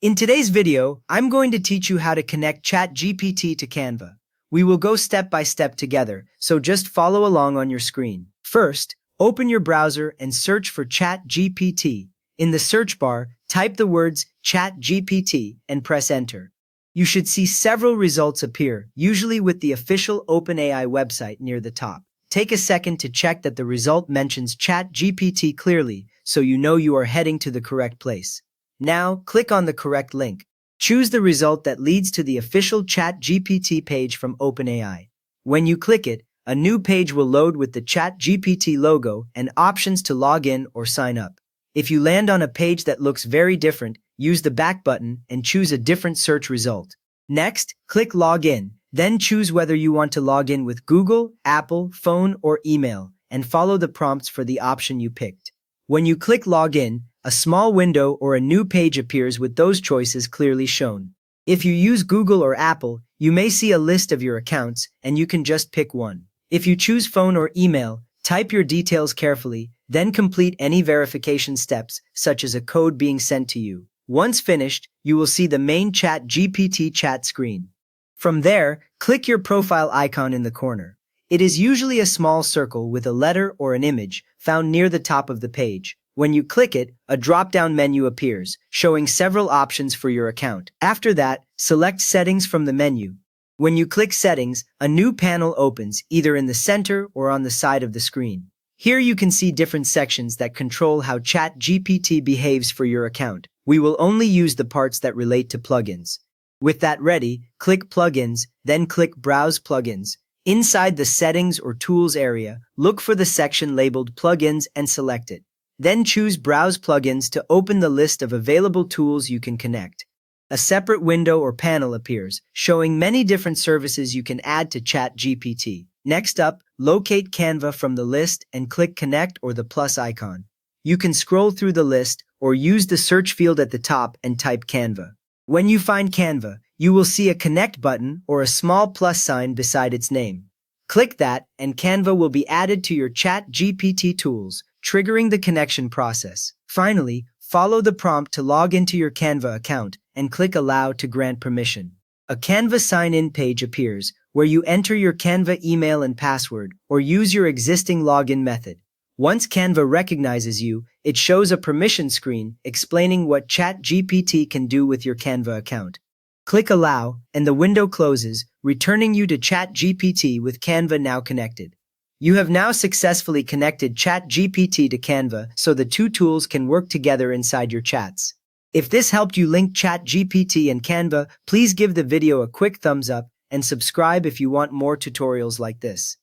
In today's video, I'm going to teach you how to connect Chat GPT to Canva. We will go step by step together, so just follow along on your screen. First, open your browser and search for Chat GPT. In the search bar, type the words Chat GPT and press enter. You should see several results appear, usually with the official OpenAI website near the top. Take a second to check that the result mentions Chat GPT clearly, so you know you are heading to the correct place. Now, click on the correct link. Choose the result that leads to the official Chat GPT page from OpenAI. When you click it, a new page will load with the Chat GPT logo and options to log in or sign up. If you land on a page that looks very different, use the back button and choose a different search result. Next, click Log In, then choose whether you want to log in with Google, Apple, phone, or email, and follow the prompts for the option you picked. When you click Log In, a small window or a new page appears with those choices clearly shown. If you use Google or Apple, you may see a list of your accounts, and you can just pick one. If you choose phone or email, type your details carefully, then complete any verification steps, such as a code being sent to you. Once finished, you will see the main Chat GPT chat screen. From there, click your profile icon in the corner. It is usually a small circle with a letter or an image found near the top of the page. When you click it, a drop-down menu appears, showing several options for your account. After that, select Settings from the menu. When you click Settings, a new panel opens, either in the center or on the side of the screen. Here you can see different sections that control how Chat GPT behaves for your account. We will only use the parts that relate to plugins. With that ready, click Plugins, then click Browse Plugins. Inside the Settings or Tools area, look for the section labeled Plugins and select it. Then choose Browse Plugins to open the list of available tools you can connect. A separate window or panel appears, showing many different services you can add to Chat GPT. Next up, locate Canva from the list and click Connect or the plus icon. You can scroll through the list or use the search field at the top and type Canva. When you find Canva, you will see a Connect button or a small plus sign beside its name. Click that, and Canva will be added to your Chat GPT tools, triggering the connection process. Finally, follow the prompt to log into your Canva account and click Allow to grant permission. A Canva sign-in page appears where you enter your Canva email and password or use your existing login method. Once Canva recognizes you, it shows a permission screen explaining what Chat GPT can do with your Canva account. Click Allow, and the window closes, returning you to Chat GPT with Canva now connected. You have now successfully connected Chat GPT to Canva, so the two tools can work together inside your chats. If this helped you link Chat GPT and Canva, please give the video a quick thumbs up and subscribe if you want more tutorials like this.